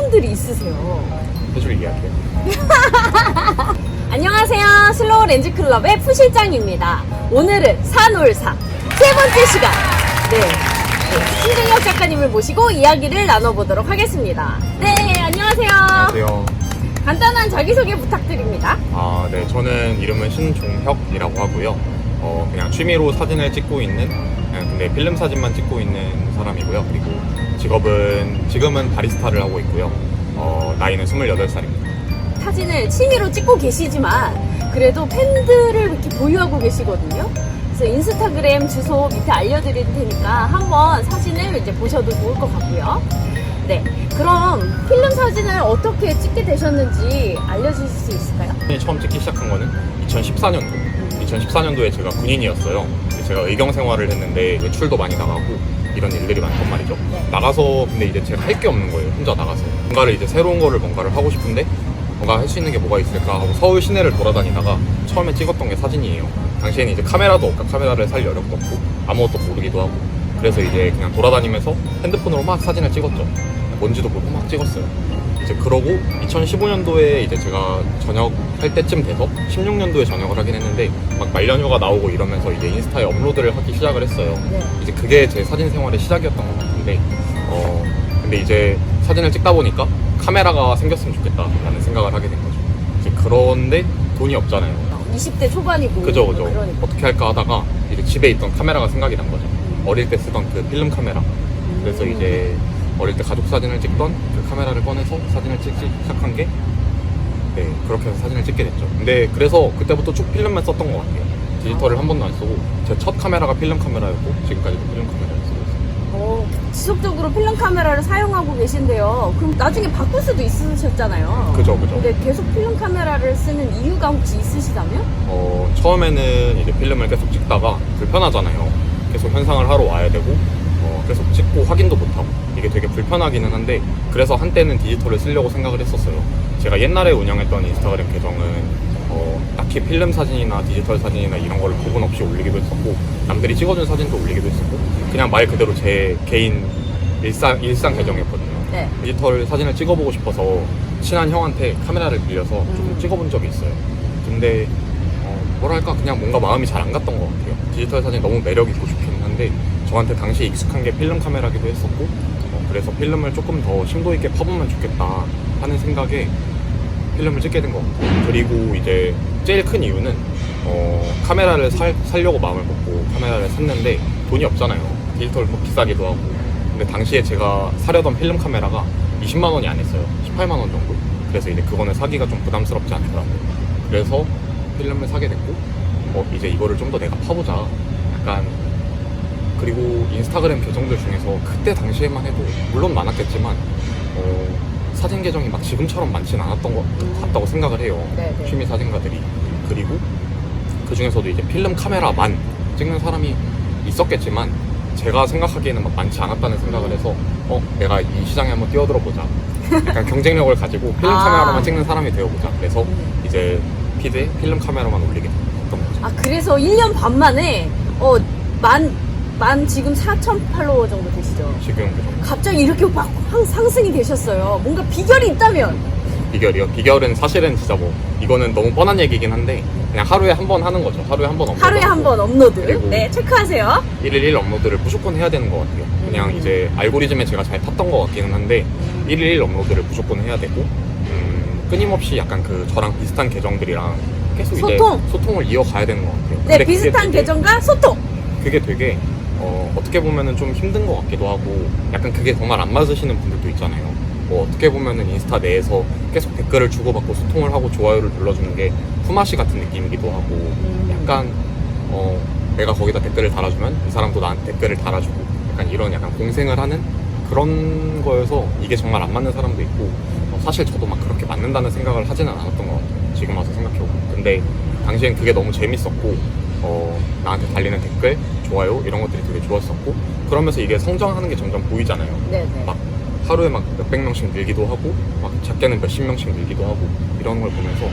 팬분들이 있으세요. 해줄 이야기요. 안녕하세요. 슬로우 렌즈클럽의 부실장입니다. 오늘은 산올사 세 번째 시간. 신중혁 작가님을 모시고 이야기를 나눠보도록 하겠습니다. 네, 안녕하세요. 안녕하세요. 간단한 자기소개 부탁드립니다. 네, 저는 이름은 신종혁이라고 하고요. 그냥 취미로 사진을 찍고 있는, 근데 필름 사진만 찍고 있는 사람이고요. 그리고 지금은 바리스타를 하고 있고요. 나이는 28살입니다. 사진을 취미로 찍고 계시지만 그래도 팬들을 이렇게 보유하고 계시거든요. 그래서 인스타그램 주소 밑에 알려드릴 테니까 한번 사진을 이제 보셔도 좋을 것 같고요. 네, 그럼 필름 사진을 어떻게 찍게 되셨는지 알려주실 수 있을까요? 처음 찍기 시작한 거는 2014년도에 제가 군인이었어요. 제가 의경 생활을 했는데 외출도 많이 나가고 이런 일들이 많단 말이죠. 나가서 근데 이제 제가 할 게 없는 거예요. 혼자 나가서 뭔가를 이제 새로운 거를 뭔가를 하고 싶은데 뭔가 할 수 있는 게 뭐가 있을까 하고 서울 시내를 돌아다니다가 처음에 찍었던 게 사진이에요. 당시에는 이제 카메라도 없고 카메라를 살 여력도 없고 아무것도 모르기도 하고 그래서 이제 그냥 돌아다니면서 핸드폰으로 막 사진을 찍었죠. 뭔지도 모르고 막 찍었어요. 이제 그러고 2015년도에 이제 제가 전역할 때쯤 돼서 16년도에 전역을 하긴 했는데 막 말년휴가 나오고 이러면서 이제 인스타에 업로드를 하기 시작을 했어요. 이제 그게 제 사진 생활의 시작이었던 것 같은데 근데 이제 사진을 찍다 보니까 카메라가 생겼으면 좋겠다라는 생각을 하게 된 거죠. 이제 그런데 돈이 없잖아요. 20대 초반이고. 그죠. 그러니까. 어떻게 할까 하다가 이제 집에 있던 카메라가 생각이 난 거죠. 어릴 때 쓰던 그 필름 카메라. 그래서 이제 어릴 때 가족 사진을 찍던 그 카메라를 꺼내서 사진을 찍기 시작한 게 그렇게 해서 사진을 찍게 됐죠. 근데 그래서 그때부터 쭉 필름만 썼던 것 같아요. 디지털을 한 번도 안 쓰고 제 첫 카메라가 필름 카메라였고 지금까지도 필름 카메라를 쓰고 있어요. 지속적으로 필름 카메라를 사용하고 계신데요. 그럼 나중에 바꿀 수도 있으셨잖아요. 그죠. 근데 계속 필름 카메라를 쓰는 이유가 혹시 있으시다면? 처음에는 이제 필름을 계속 찍다가 불편하잖아요. 계속 현상을 하러 와야 되고 계속 찍고 확인도 못하고 이게 되게 불편하기는 한데 그래서 한때는 디지털을 쓰려고 생각을 했었어요. 제가 옛날에 운영했던 인스타그램 계정은 딱히 필름 사진이나 디지털 사진이나 이런 거를 구분 없이 올리기도 했었고 남들이 찍어준 사진도 올리기도 했었고 그냥 말 그대로 제 개인 일상 계정이었거든요. 디지털 사진을 찍어보고 싶어서 친한 형한테 카메라를 빌려서 조금 찍어본 적이 있어요. 근데 뭐랄까 그냥 뭔가 마음이 잘 안 갔던 것 같아요. 디지털 사진 너무 매력 있고 좋기는 한데 저한테 당시 익숙한 게 필름 카메라기도 했었고 그래서 필름을 조금 더 심도 있게 파보면 좋겠다 하는 생각에 필름을 찍게 된 것 같아요. 그리고 이제 제일 큰 이유는 카메라를 살려고 마음을 먹고 카메라를 샀는데 돈이 없잖아요. 디지털 뭐 비싸기도 하고. 근데 당시에 제가 사려던 필름 카메라가 20만 원이 안 했어요. 18만 원 정도. 그래서 이제 그거는 사기가 좀 부담스럽지 않더라고요. 그래서 필름을 사게 됐고 이제 이거를 좀 더 내가 파보자 약간. 그리고 인스타그램 계정들 중에서 그때 당시에만 해도 물론 많았겠지만 사진 계정이 막 지금처럼 많지는 않았던 것 같다고 생각을 해요. 취미 사진가들이. 그리고 그 중에서도 이제 필름 카메라만 찍는 사람이 있었겠지만 제가 생각하기에는 막 많지 않았다는 생각을 해서 내가 이 시장에 한번 뛰어들어 보자. 약간 경쟁력을 가지고 필름 카메라만 찍는 사람이 되어보자. 그래서 이제 피드에 필름 카메라만 올리게 됐던 거죠. 그래서 1년 반 만에 만 지금 4,000 팔로워 정도 되시죠? 지금 그죠. 갑자기 이렇게 막 상승이 되셨어요. 뭔가 비결이 있다면? 비결이요? 비결은 사실은 진짜 이거는 너무 뻔한 얘기긴 한데 그냥 하루에 한 번 하는 거죠. 하루에 한 번 업로드. 하루에 한 번 업로드. 네, 체크하세요. 1일 1 업로드를 무조건 해야 되는 것 같아요. 그냥 이제 알고리즘에 제가 잘 탔던 것 같기는 한데 1일 1 업로드를 무조건 해야 되고 끊임없이 약간 저랑 비슷한 계정들이랑 계속 이제 소통을 이어가야 되는 것 같아요. 네, 비슷한 계정과 소통. 그게 되게 어떻게 보면은 좀 힘든 것 같기도 하고 약간 그게 정말 안 맞으시는 분들도 있잖아요. 어떻게 보면은 인스타 내에서 계속 댓글을 주고받고 소통을 하고 좋아요를 눌러주는 게 품앗이 같은 느낌이기도 하고 약간 내가 거기다 댓글을 달아주면 이 사람도 나한테 댓글을 달아주고 약간 이런 약간 공생을 하는 그런 거여서 이게 정말 안 맞는 사람도 있고 사실 저도 막 그렇게 맞는다는 생각을 하지는 않았던 것 같아요. 지금 와서 생각해보면. 근데 당시엔 그게 너무 재밌었고 나한테 달리는 댓글, 좋아요 이런 것들이 되게 좋았었고 그러면서 이게 성장하는 게 점점 보이잖아요. 막 하루에 막 몇백 명씩 늘기도 하고 막 작게는 몇십 명씩 늘기도 하고 이런 걸 보면서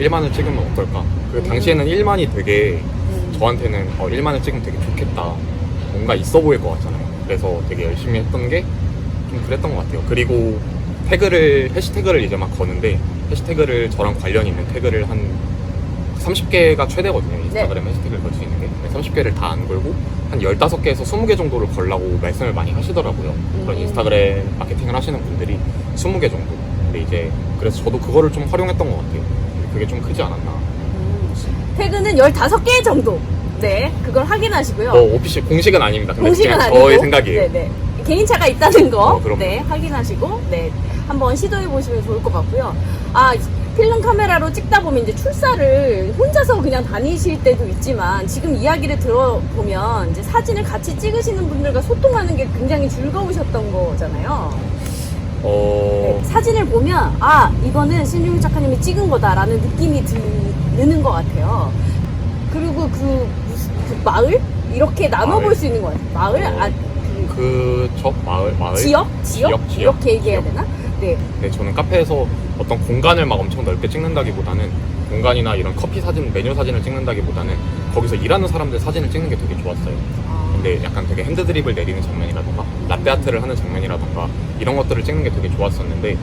1만을 찍으면 어떨까. 그 당시에는 1만이 되게 저한테는 1만을 찍으면 되게 좋겠다, 뭔가 있어 보일 것 같잖아요. 그래서 되게 열심히 했던 게 좀 그랬던 것 같아요. 그리고 해시태그를 이제 막 거는데, 해시태그를 저랑 관련 있는 태그를 한 30개가 최대거든요. 인스타그램 해시태그를 걸 수 있는 게. 30개를 다 안 걸고 한 15개에서 20개 정도를 걸라고 말씀을 많이 하시더라고요. 그런 인스타그램 마케팅을 하시는 분들이 20개 정도. 근데 이제 그래서 저도 그거를 좀 활용했던 것 같아요. 그게 좀 크지 않았나. 태그는 15개 정도. 네, 그걸 확인하시고요. 오피셜 공식은 아닙니다. 근데 공식은 그냥 아니고. 저의 생각이에요. 네네. 개인차가 있다는 거. 그럼요. 네, 확인하시고, 네. 한번 시도해 보시면 좋을 것 같고요. 아, 필름 카메라로 찍다 보면 이제 출사를 혼자서 그냥 다니실 때도 있지만 지금 이야기를 들어보면 이제 사진을 같이 찍으시는 분들과 소통하는 게 굉장히 즐거우셨던 거잖아요. 네, 사진을 보면 아, 이거는 신유미 작가님이 찍은 거다라는 느낌이 드는 것 같아요. 그리고 그 마을? 이렇게 나눠볼 마을. 수 있는 것 같아요. 마을? 마을? 지역? 이렇게 얘기해야 지역. 되나? 네. 네, 저는 카페에서 어떤 공간을 막 엄청 넓게 찍는다기보다는, 공간이나 이런 커피 사진, 메뉴 사진을 찍는다기보다는 거기서 일하는 사람들 사진을 찍는 게 되게 좋았어요. 근데 약간 되게 핸드드립을 내리는 장면이라던가 라떼아트를 하는 장면이라던가 이런 것들을 찍는 게 되게 좋았었는데,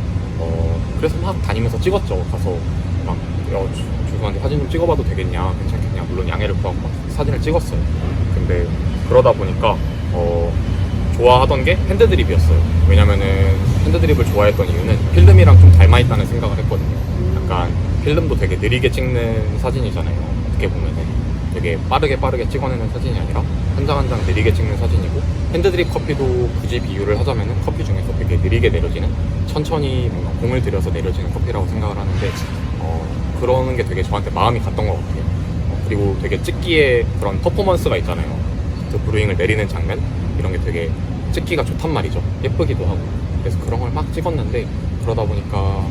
그래서 막 다니면서 찍었죠. 가서 막 죄송한데 사진 좀 찍어봐도 되겠냐, 괜찮겠냐, 물론 양해를 구하고 막 사진을 찍었어요. 근데 그러다 보니까 좋아하던 게 핸드드립이었어요. 왜냐면은 핸드드립을 좋아했던 이유는 필름이랑 좀 닮아있다는 생각을 했거든요. 약간 필름도 되게 느리게 찍는 사진이잖아요. 어떻게 보면은 되게 빠르게 찍어내는 사진이 아니라 한 장 한 장 느리게 찍는 사진이고, 핸드드립 커피도 굳이 비유를 하자면은 커피 중에서 되게 느리게 내려지는, 천천히 뭔가 공을 들여서 내려지는 커피라고 생각을 하는데, 그러는 게 되게 저한테 마음이 갔던 것 같아요. 그리고 되게 찍기에 그런 퍼포먼스가 있잖아요. 그 브루잉을 내리는 장면, 이런 게 되게 찍기가 좋단 말이죠. 예쁘기도 하고. 그래서 그런 걸 막 찍었는데, 그러다 보니까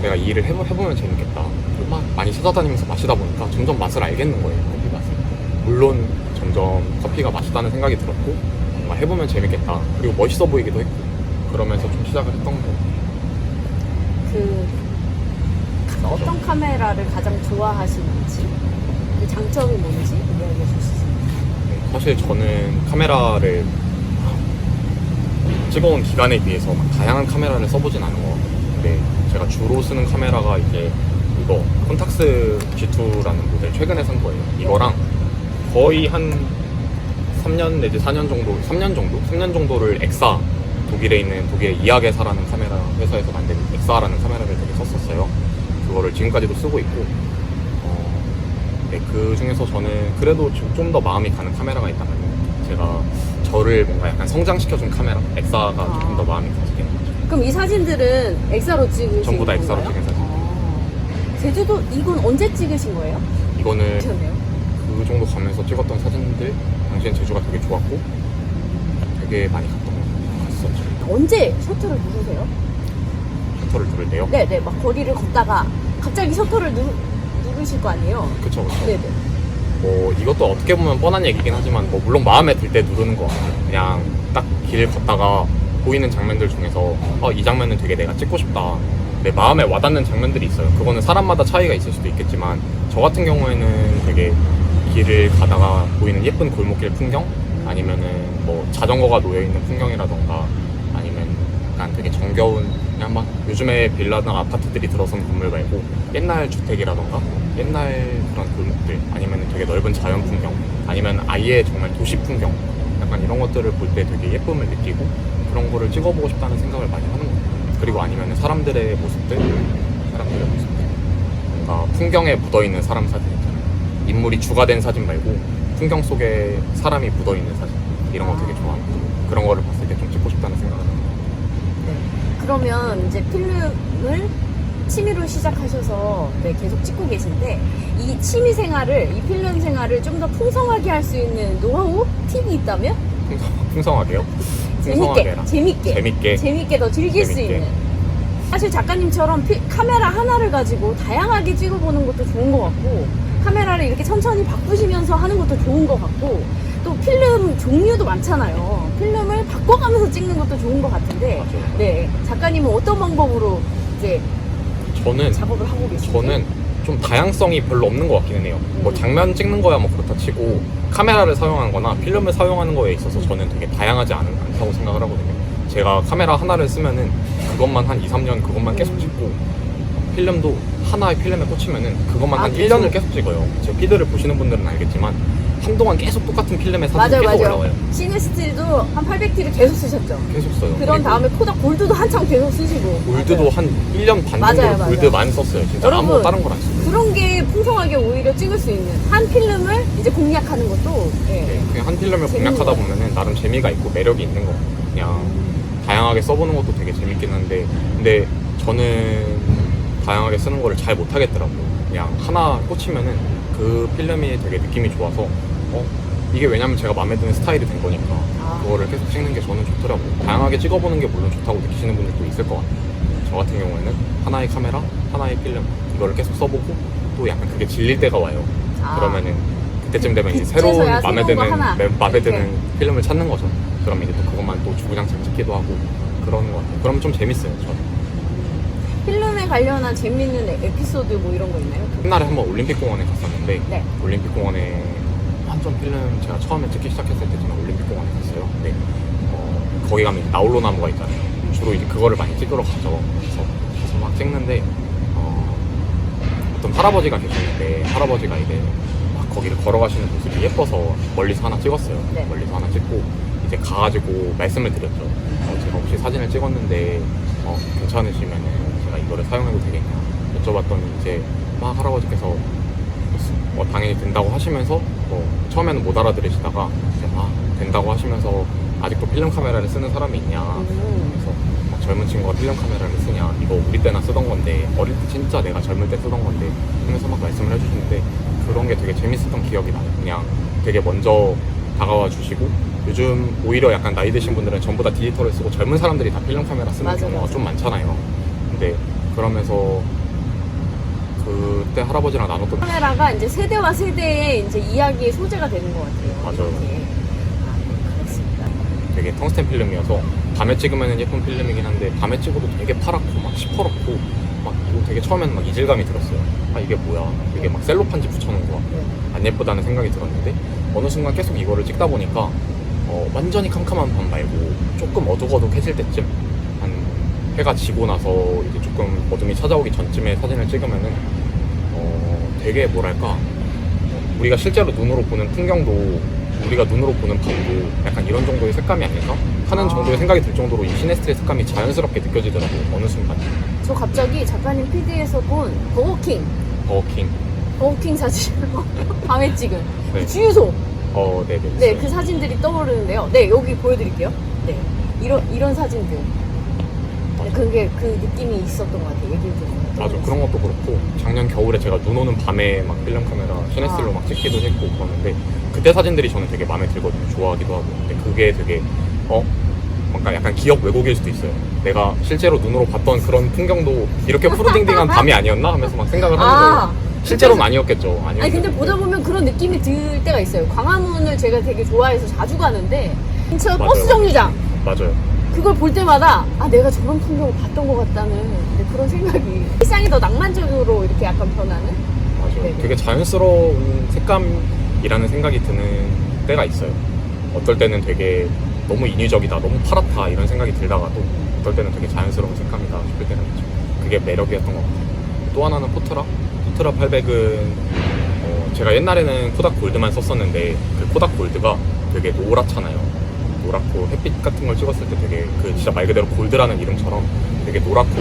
내가 이 일을 해보면 재밌겠다. 그리고 막 많이 찾아다니면서 마시다 보니까 점점 맛을 알겠는 거예요. 커피 맛을. 물론 점점 커피가 맛있다는 생각이 들었고, 뭔가 해보면 재밌겠다. 그리고 멋있어 보이기도 했고, 그러면서 좀 시작을 했던 거. 어떤 카메라를 가장 좋아하시는지, 그 장점이 뭔지 이야기해 주실 수 있나요? 사실 저는 카메라를 찍어온 기간에 비해서 막 다양한 카메라를 써보진 않은 것 같아요. 근데 제가 주로 쓰는 카메라가 이제 이거 콘탁스 G2라는 모델 최근에 산 거예요. 이거랑 거의 한 3년 내지 4년 정도, 3년 정도를 엑사, 독일에 있는 독일의 이하게사라는 카메라 회사에서 만든 엑사라는 카메라를 되게 썼었어요. 그거를 지금까지도 쓰고 있고, 네, 그 중에서 저는 그래도 좀 더 마음이 가는 카메라가 있다면, 제가 저를 뭔가 약간 성장시켜준 카메라, 엑사가 조금 더 마음이 가시긴 하죠. 그럼 이 사진들은 엑사로 찍으신 전부 다 엑사로 건가요? 찍은 사진. 제주도 이건 언제 찍으신 거예요? 이거는 그러셨네요. 그 정도 가면서 찍었던 사진들, 당시엔 제주가 되게 좋았고 되게 많이 갔었죠. 언제 셔터를 누르세요? 셔터를 누를 때요? 네네, 막 거리를 걷다가 갑자기 셔터를 누르실 거 아니에요? 그쵸. 네네. 이것도 어떻게 보면 뻔한 얘기긴 하지만, 물론 마음에 들 때 누르는 것 같아요. 그냥 딱 길 걷다가 보이는 장면들 중에서 이 장면은 되게 내가 찍고 싶다, 내 마음에 와닿는 장면들이 있어요. 그거는 사람마다 차이가 있을 수도 있겠지만, 저 같은 경우에는 되게 길을 가다가 보이는 예쁜 골목길 풍경, 아니면은 뭐 자전거가 놓여있는 풍경이라던가, 아니면 약간 되게 정겨운, 그냥 막 요즘에 빌라나 아파트들이 들어선 건물 말고 옛날 주택이라던가 옛날 그런 골목들, 아니면 되게 넓은 자연 풍경, 아니면 아예 정말 도시 풍경, 약간 이런 것들을 볼 때 되게 예쁨을 느끼고 그런 거를 찍어보고 싶다는 생각을 많이 하는 것 같아요. 그리고 아니면 사람들의 모습들, 뭔가 풍경에 묻어있는 사람 사진 있잖아요. 인물이 주가 된 사진 말고 풍경 속에 사람이 묻어있는 사진, 이런 거 되게 좋아합니다. 그런 거를 봤을 때 좀 찍고 싶다는 생각을 합니다. 네. 그러면 이제 필름을 취미로 시작하셔서 계속 찍고 계신데, 이 취미 생활을, 이 필름 생활을 좀 더 풍성하게 할 수 있는 노하우, 팁이 있다면? 풍성하게요? 재밌게 더 즐길 수 있는. 사실 작가님처럼 카메라 하나를 가지고 다양하게 찍어보는 것도 좋은 것 같고, 카메라를 이렇게 천천히 바꾸시면서 하는 것도 좋은 것 같고, 또 필름 종류도 많잖아요. 필름을 바꿔가면서 찍는 것도 좋은 것 같은데, 맞아요. 네, 작가님은 어떤 방법으로 이제 저는 작업을 하고 계신지? 저는 좀 다양성이 별로 없는 것 같기는 해요. 뭐 장면 찍는 거야 뭐 그렇다 치고, 카메라를 사용하는 거나 필름을 사용하는 거에 있어서 저는 되게 다양하지 않다고 생각을 하거든요. 제가 카메라 하나를 쓰면은 그것만 한 2, 3년 그것만 계속 찍고 필름도 하나의 필름에 꽂히면은 그것만 한 1년을 계속 찍어요. 제 피드를 보시는 분들은 알겠지만 한동안 계속 똑같은 필름에 사진이 계속 올라와요. 시네스틸도 한 800T를 계속 쓰셨죠? 계속 써요. 그런 다음에 코닥 골드도 한참 계속 쓰시고. 골드도 한 1년 반 맞아요, 정도 골드만 썼어요. 진짜 여러분, 아무 다른 걸 안 써요. 그런 게 풍성하게 오히려 찍을 수 있는 한 필름을 이제 공략하는 것도 네, 그냥 한 필름을 재밌는 공략하다 것 보면은 나름 재미가 있고 매력이 있는 거 그냥 다양하게 써보는 것도 되게 재밌긴 한데 근데 저는 다양하게 쓰는 거를 잘 못하겠더라고요. 그냥 하나 꽂히면은 그 필름이 되게 느낌이 좋아서 이게 왜냐면 제가 마음에 드는 스타일이 된 거니까 그거를 계속 찍는 게 저는 좋더라고요. 다양하게 찍어보는 게 물론 좋다고 느끼시는 분들도 있을 것 같아요. 저 같은 경우에는 하나의 카메라, 하나의 필름 이거를 계속 써보고 또 약간 그게 질릴 때가 와요. 그러면은 그때쯤 되면 이제 새로운 그때서야 마음에 새로운 거 하나. 드는 마음에 이렇게. 드는 필름을 찾는 거죠. 그러면 이제 또 그것만 또 주구장창 찍기도 하고 그러는 것 같아요. 그러면 좀 재밌어요. 저는 필름에 관련한 재밌는 에피소드 뭐 이런 거 있나요? 옛날에 한번 올림픽공원에 갔었는데 네. 올림픽공원에 완전 필름 제가 처음에 찍기 시작했을 때쯤에 올림픽공원에 갔어요. 근데 거기 가면 이제 나홀로 나무가 있잖아요. 주로 이제 그거를 많이 찍으러 가죠. 그래서 가서 막 찍는데 어떤 할아버지가 계셨는데 할아버지가 이제 막 거기를 걸어가시는 모습이 예뻐서 멀리서 하나 찍었어요. 네. 멀리서 하나 찍고 이제 가가지고 말씀을 드렸죠. 제가 혹시 사진을 찍었는데 괜찮으시면은 제가 이거를 사용해도 되겠냐 여쭤봤더니 이제 막 할아버지께서 당연히 된다고 하시면서 처음에는 못 알아들으시다가 이제 막 된다고 하시면서 아직도 필름 카메라를 쓰는 사람이 있냐 그래서 막 젊은 친구가 필름 카메라를 쓰냐 이거 우리 때나 쓰던 건데 어릴 때 진짜 내가 젊을 때 쓰던 건데 하면서 막 말씀을 해주시는데 그런 게 되게 재밌었던 기억이 나요. 그냥 되게 먼저 다가와 주시고 요즘 오히려 약간 나이 드신 분들은 전부 다 디지털을 쓰고 젊은 사람들이 다 필름 카메라 쓰는 경우가 좀 많잖아요. 근데 그러면서 그때 할아버지랑 나눴던 카메라가 이제 세대와 세대의 이제 이야기의 소재가 되는 것 같아요. 맞아요. 이게. 그렇습니다. 되게 텅스텐 필름이어서 밤에 찍으면 예쁜 필름이긴 한데 밤에 찍어도 되게 파랗고 막 시퍼렇고 막 이거 되게 처음에는 막 이질감이 들었어요. 아 이게 뭐야? 이게 막 셀로판지 붙여놓은 거야. 안 예쁘다는 생각이 들었는데 어느 순간 계속 이거를 찍다 보니까 완전히 캄캄한 밤 말고 조금 어둑어둑해질 때쯤 한 해가 지고 나서 이제 조금 어둠이 찾아오기 전쯤에 사진을 찍으면은 되게 뭐랄까 우리가 실제로 눈으로 보는 풍경도 우리가 눈으로 보는 밤도 약간 이런 정도의 색감이 아닐까 하는 정도의 생각이 들 정도로 이 시네스틸의 색감이 자연스럽게 느껴지더라고요. 어느 순간 저 갑자기 작가님 PD에서 본 버거킹 사진 밤에 찍은 네. 주유소 네네. 네, 그 사진들이 떠오르는데요. 네, 여기 보여드릴게요. 네, 이런 사진들. 네, 그게 그 느낌이 있었던 것 같아요. 얘기를 들으면. 맞아. 그런 것도 그렇고 작년 겨울에 제가 눈 오는 밤에 막 필름 카메라 시네스틸로 막 찍기도 했고 그러는데 그때 사진들이 저는 되게 마음에 들거든요. 좋아하기도 하고. 근데 그게 되게 뭔가 약간 기억 왜곡일 수도 있어요. 내가 실제로 눈으로 봤던 그런 풍경도 이렇게 푸르딩딩한 밤이 아니었나 하면서 막 생각을 하는 거예요. 실제로는 아니었겠죠. 아니 근데 보다 보면 그런 느낌이 들 때가 있어요. 광화문을 제가 되게 좋아해서 자주 가는데 근처 버스 정류장 맞아요. 그걸 볼 때마다 내가 저런 풍경을 봤던 것 같다는 그런 생각이 일상이 더 낭만적으로 이렇게 약간 변하는 맞아요. 네네. 되게 자연스러운 색감이라는 생각이 드는 때가 있어요. 어떨 때는 되게 너무 인위적이다, 너무 파랗다 이런 생각이 들다가도 어떨 때는 되게 자연스러운 색감이다 싶을 때는 있죠. 그게 매력이었던 것 같아요. 또 하나는 포트라 800은 제가 옛날에는 코닥 골드만 썼었는데 그 코닥 골드가 되게 노랗잖아요. 노랗고 햇빛 같은 걸 찍었을 때 되게 그 진짜 말 그대로 골드라는 이름처럼 되게 노랗고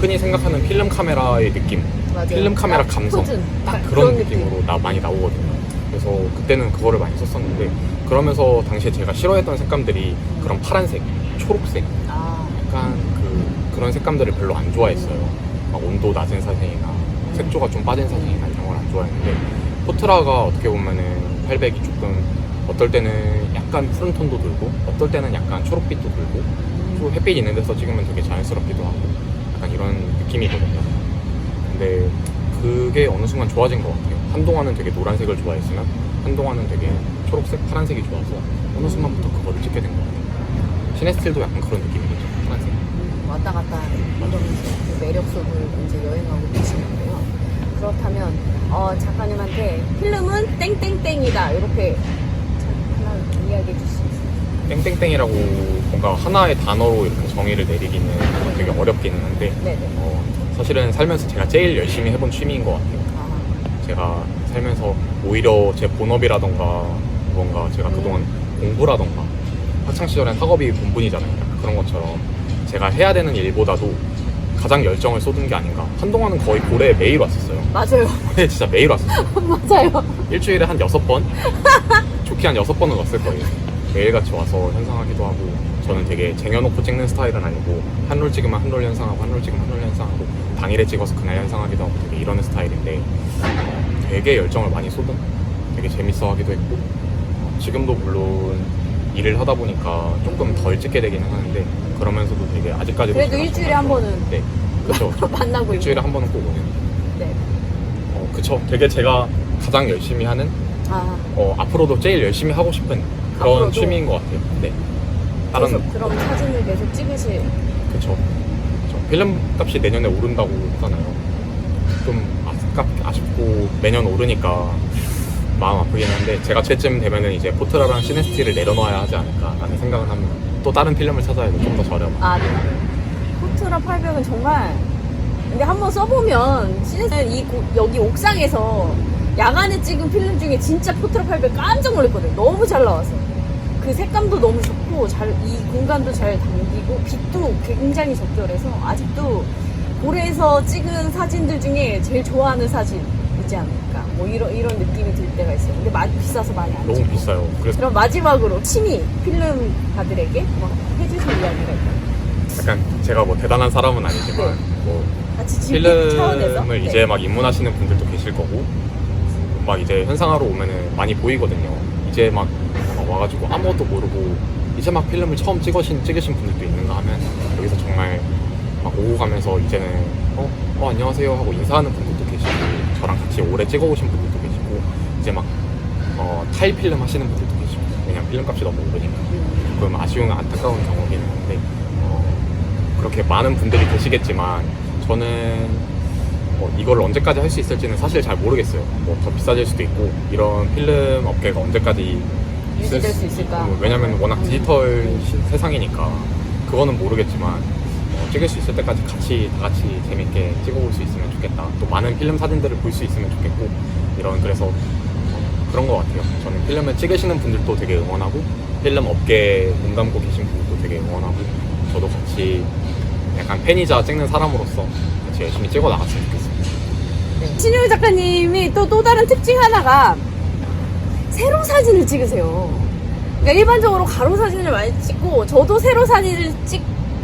흔히 생각하는 필름 카메라의 느낌, 맞아요. 필름 카메라 딱 감성 포즈, 딱 딱 그런 그런 느낌으로 많이 나오거든요. 그래서 그때는 그거를 많이 썼었는데 그러면서 당시에 제가 싫어했던 색감들이 그런 파란색, 초록색 약간 그런 색감들을 별로 안 좋아했어요. 막 온도 낮은 사진이나 색조가 좀 빠진 사진이나 이런 걸 안 좋아했는데 포트라가 어떻게 보면은 800이 조금 어떨 때는 약간 푸른 톤도 들고 어떨 때는 약간 초록빛도 들고 또 햇빛 있는 데서 찍으면 되게 자연스럽기도 하고 약간 이런 느낌이거든요. 근데 그게 어느 순간 좋아진 것 같아요. 한동안은 되게 노란색을 좋아했으면 한동안은 되게 초록색, 파란색이 좋아서 어느 순간부터 그거를 찍게 된 것 같아요. 시네스틸도 약간 그런 느낌이겠죠. 파란색. 왔다 갔다 이러면서 그 매력 속을 이제 여행하고 계시는데요. 그렇다면 작가님한테 필름은 땡땡땡이다 이렇게 하나 이야기해 주실 수 있어요? 땡땡땡이라고 뭔가 하나의 단어로 이렇게 정의를 내리기는 되게 어렵기는 한데 네네. 사실은 살면서 제가 제일 열심히 해본 취미인 것 같아요. 제가 살면서 오히려 제 본업이라던가 뭔가 제가 그동안 공부라던가 학창시절엔 학업이 본분이잖아요. 그런 것처럼 제가 해야 되는 일보다도 가장 열정을 쏟은 게 아닌가. 한동안은 거의 고래에 매일 왔었어요. 맞아요. 고래에 진짜 매일 왔었어요. 맞아요. 일주일에 한 6번? 좋게 한 6번은 왔을 거예요. 매일같이 와서 현상하기도 하고, 저는 되게 쟁여놓고 찍는 스타일은 아니고 한 롤 찍으면 한 롤 현상하고 한 롤 찍으면 한 롤 현상하고 당일에 찍어서 그날 현상하기도 하고 되게 이러는 스타일인데 되게 열정을 많이 쏟은, 되게 재밌어 하기도 했고, 지금도 물론 일을 하다 보니까 조금 덜 찍게 되기는 하는데 그러면서도 되게 아직까지도 그래도 제가 일주일에 정말 한 번은 네, 그쵸. 만나고 일주일에 있는. 한 번은 꼭 오는. 네. 그쵸. 되게 제가 가장 열심히 하는, 앞으로도 제일 열심히 하고 싶은 그런 앞으로도? 취미인 것 같아요. 네. 계속 그럼 사진을 계속 찍으실. 그쵸. 필름 값이 내년에 오른다고 하잖아요. 좀 아쉽고 매년 오르니까 마음 아프긴 한데 제가 그때쯤 되면은 이제 포트라랑 시네스티를 내려놔야 하지 않을까라는 생각은 합니다. 또 다른 필름을 찾아야 돼. 좀 더 저렴한. 네. 포트라 800은 정말. 근데 한번 써보면 여기 옥상에서 야간에 찍은 필름 중에 진짜 포트라 800 깜짝 놀랐거든요. 너무 잘 나와서. 그 색감도 너무 좋고 이 공간도 잘 담기고 빛도 굉장히 적절해서 아직도 고래에서 찍은 사진들 중에 제일 좋아하는 사진이지 않을까 뭐 이런 느낌이 들 때가 있어요. 근데 많이 비싸서 많이 안 너무 찍고. 비싸요. 그래서 그럼 마지막으로 취미 필름가들에게 뭐 해주실 이야기가 있나요? 약간 제가 뭐 대단한 사람은 아니지만 뭐 같이 즐기는 차원에서 필름을 이제 막 입문하시는 분들도 계실 거고 막 이제 현상하러 오면은 많이 보이거든요. 이제 막 와가지고 아무것도 모르고 이제 막 필름을 처음 찍으신 분들도 있는가 하면 여기서 정말 막 오고 가면서 이제는 안녕하세요 하고 인사하는 분들도 계시고 저랑 같이 오래 찍어오신 분들도 계시고 이제 막 타일 필름 하시는 분들도 계시고 왜냐면 필름 값이 너무 오르니까 그럼 아쉬운 안타까운 경우긴 한데 그렇게 많은 분들이 계시겠지만 저는 이걸 언제까지 할 수 있을지는 사실 잘 모르겠어요. 뭐 더 비싸질 수도 있고 이런 필름 업계가 언제까지 유지될 수 있을까? 왜냐면 워낙 디지털 세상이니까 그거는 모르겠지만 찍을 수 있을 때까지 다 같이 재밌게 찍어볼 수 있으면 좋겠다. 또 많은 필름 사진들을 볼 수 있으면 좋겠고 그래서 그런 것 같아요. 저는 필름을 찍으시는 분들도 되게 응원하고 필름 업계에 몸 담고 계신 분들도 되게 응원하고 저도 같이 약간 팬이자 찍는 사람으로서 같이 열심히 찍어 나갔으면 좋겠습니다. 신효희 작가님이 또 다른 특징 하나가 세로 사진을 찍으세요. 그러니까 일반적으로 가로 사진을 많이 찍고 저도 세로 사진을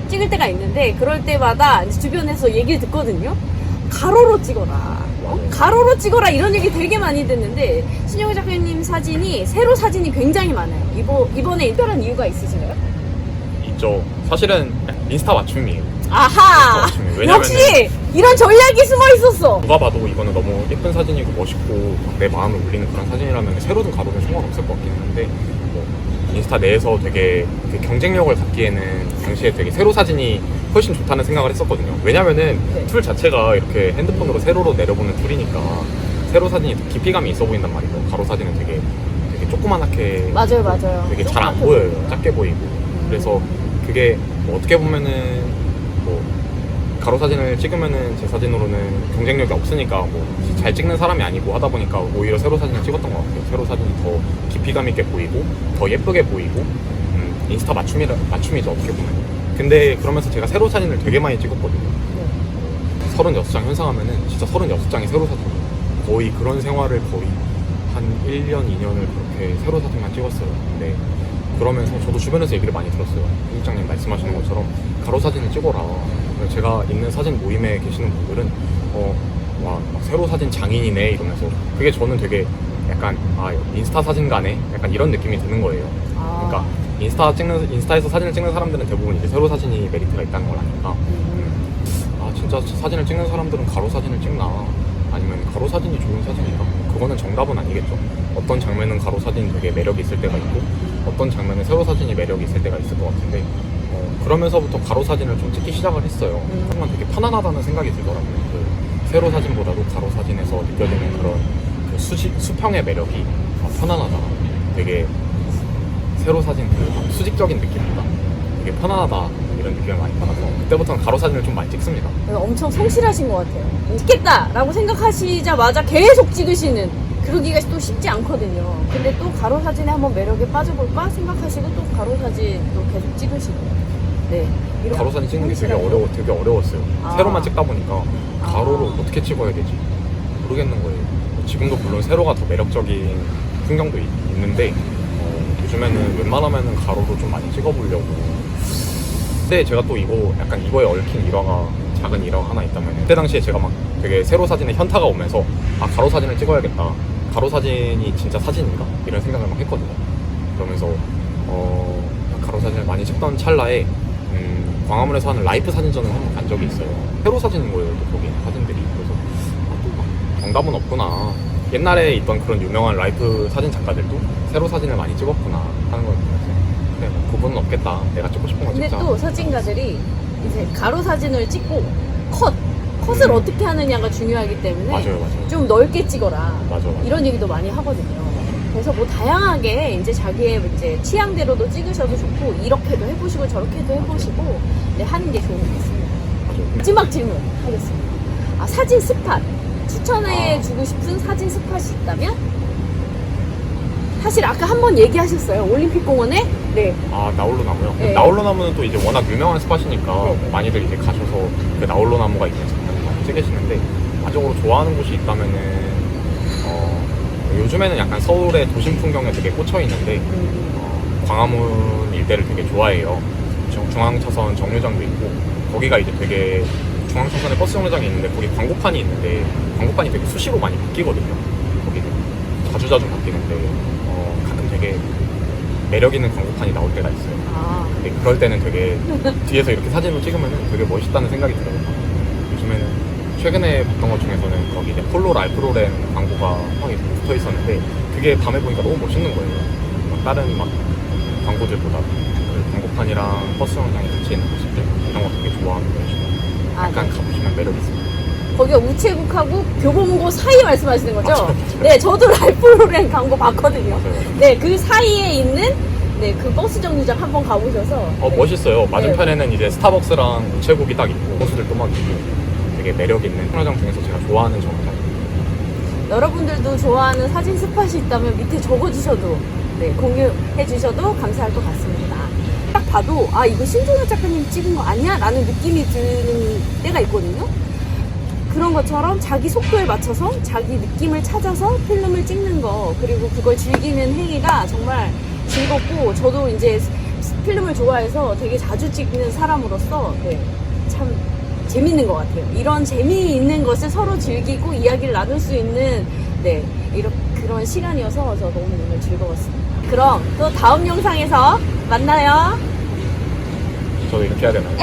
찍을 때가 있는데 그럴 때마다 이제 주변에서 얘기를 듣거든요. 가로로 찍어라. 가로로 찍어라 이런 얘기 되게 많이 듣는데 신효희 작가님 사진이 세로 사진이 굉장히 많아요. 이번에 특별한 이유가 있으신가요? 있죠. 사실은 인스타 맞춤이에요. 아하! 역시 이런 전략이 숨어 있었어. 누가 봐도 이거는 너무 예쁜 사진이고 멋있고 내 마음을 울리는 그런 사진이라면 세로든 가로든 상관없을 것 같긴 한데 인스타 내에서 되게 그 경쟁력을 갖기에는 당시에 되게 세로 사진이 훨씬 좋다는 생각을 했었거든요. 왜냐면은 툴 자체가 이렇게 핸드폰으로 세로로 내려보는 툴이니까 세로 사진이 더 깊이감이 있어 보인단 말이죠. 가로 사진은 되게 조그만하게 맞아요. 되게 잘 안 보여요. 작게 보이고. 그래서 그게 뭐 어떻게 보면은 뭐 가로 사진을 찍으면은 제 사진으로는 경쟁력이 없으니까 뭐 잘 찍는 사람이 아니고 하다 보니까 오히려 세로 사진을 찍었던 것 같아요. 세로 사진이 더 깊이감 있게 보이고 더 예쁘게 보이고 인스타 맞춤이죠 어떻게 보면. 근데 그러면서 제가 세로 사진을 되게 많이 찍었거든요. 36장 현상하면은 진짜 36장이 세로 사진이에요. 거의 그런 생활을 거의 한 1년, 2년을 그렇게 세로 사진만 찍었어요. 근데 그러면서 저도 주변에서 얘기를 많이 들었어요. 편집장님 말씀하시는 것처럼 가로 사진을 찍어라. 제가 있는 사진 모임에 계시는 분들은 와 세로 사진 장인이네 이러면서 그게 저는 되게 약간 인스타 사진가네 약간 이런 느낌이 드는 거예요. 그러니까 인스타에서 사진을 찍는 사람들은 대부분 이제 세로 사진이 메리트가 있다는 걸 아니까 진짜 사진을 찍는 사람들은 가로 사진을 찍나 아니면 가로 사진이 좋은 사진인가? 그거는 정답은 아니겠죠. 어떤 장면은 가로 사진이 되게 매력이 있을 때가 있고 어떤 장면은 세로 사진이 매력이 있을 때가 있을 것 같은데 그러면서부터 가로 사진을 좀 찍기 시작을 했어요. 하지만 되게 편안하다는 생각이 들더라고요. 그 세로 사진보다도 가로 사진에서 느껴지는 그런 그 수평의 매력이 편안하다. 되게 세로 사진 그 수직적인 느낌보다 되게 편안하다 이런 느낌을 많이 받아서 그때부터는 가로 사진을 좀 많이 찍습니다. 엄청 성실하신 것 같아요. 찍겠다라고 생각하시자마자 계속 찍으시는, 그러기가 또 쉽지 않거든요. 근데 또 가로 사진에 한번 매력에 빠져볼까 생각하시고 또 가로 사진도 계속 찍으시고. 네. 이런 가로 사진 찍는 게 되게 성실하게. 되게 어려웠어요. 아. 세로만 찍다 보니까 가로로 아. 어떻게 찍어야 되지 모르겠는 거예요. 지금도 물론 세로가 더 매력적인 풍경도 있는데 요즘에는 웬만하면은 가로로 좀 많이 찍어보려고. 근데 제가 또 약간 이거에 얽힌 일화가, 작은 일화가 하나 있다면, 그때 당시에 제가 막 되게 세로 사진에 현타가 오면서 가로 사진을 찍어야겠다, 가로 사진이 진짜 사진인가 이런 생각을 막 했거든요. 그러면서 가로 사진을 많이 찍던 찰나에 광화문에서 하는 라이프 사진전을 한번 간 적이 있어요. 세로 사진인 거예요, 또 거기 사진들이. 그래서 또 막 정답은 없구나, 옛날에 있던 그런 유명한 라이프 사진 작가들도 세로 사진을 많이 찍었구나 하는 걸 보면서, 그래 뭐 그분은 없겠다, 내가 찍고 싶은 거 근데 찍자. 또 사진가들이 이제 가로 사진을 찍고 컷을 어떻게 하느냐가 중요하기 때문에 맞아요. 좀 넓게 찍어라, 맞아. 이런 얘기도 많이 하거든요. 그래서 뭐 다양하게 이제 자기의 이제 취향대로도 찍으셔도 좋고, 이렇게도 해보시고 저렇게도 해보시고, 네, 하는 게 좋은 것 같습니다. 맞아요. 마지막 질문 하겠습니다. 사진 스팟 추천해주고 싶은 사진 스팟이 있다면? 사실 아까 한번 얘기하셨어요. 올림픽공원에 네. 나홀로나무요? 네. 나홀로나무는 또 이제 워낙 유명한 스팟이니까 네. 많이들 이제 가셔서 그 나홀로나무가 있는 장면을 많이 찍으시는데, 개인적으로 좋아하는 곳이 있다면은 요즘에는 약간 서울의 도심 풍경에 되게 꽂혀 있는데 광화문 일대를 되게 좋아해요. 중앙차선 정류장도 있고, 거기가 이제 되게 중앙차선에 버스 정류장이 있는데 거기 광고판이 있는데, 광고판이 되게 수시로 많이 바뀌거든요. 거기는 자주자주 바뀌는데 가끔 되게 매력 있는 광고판이 나올 때가 있어요. 근데 그럴 때는 되게 뒤에서 이렇게 사진으로 찍으면 되게 멋있다는 생각이 들어요. 요즘에는 최근에 봤던 것 중에서는 거기 이제 폴로 랄프로렌 광고가 막 이렇게 붙어 있었는데, 그게 밤에 보니까 너무 멋있는 거예요. 다른 막 광고들보다 그 광고판이랑 버스 정류장이 같이 있는 모습들, 이런 거 되게 좋아하는 거예요. 약간 네. 가보시면 매력 있습니다. 거기가 우체국하고 교보문고 사이 말씀하시는 거죠? 맞아요. 네, 저도 랄프로렌 광고 봤거든요. 맞아요. 네, 그 사이에 있는 그 버스 정류장 한번 가보셔서. 네. 멋있어요. 맞은편에는 이제 스타벅스랑 우체국이 딱 있고, 버스들도 막 있고, 되게 매력 있는 정류장 중에서 제가 좋아하는 정류장. 여러분들도 좋아하는 사진 스팟이 있다면 밑에 적어주셔도, 네, 공유해 주셔도 감사할 것 같습니다. 딱 봐도 이거 신종엽 작가님 찍은 거 아니야? 라는 느낌이 드는 때가 있거든요. 그런 것처럼 자기 속도에 맞춰서 자기 느낌을 찾아서 필름을 찍는 거, 그리고 그걸 즐기는 행위가 정말 즐겁고, 저도 이제 필름을 좋아해서 되게 자주 찍는 사람으로서 참 재밌는 것 같아요. 이런 재미있는 것을 서로 즐기고 이야기를 나눌 수 있는 그런 시간이어서 저 너무 오늘 즐거웠습니다. 그럼 또 다음 영상에서 만나요. 저도 이렇게 해야 되나요?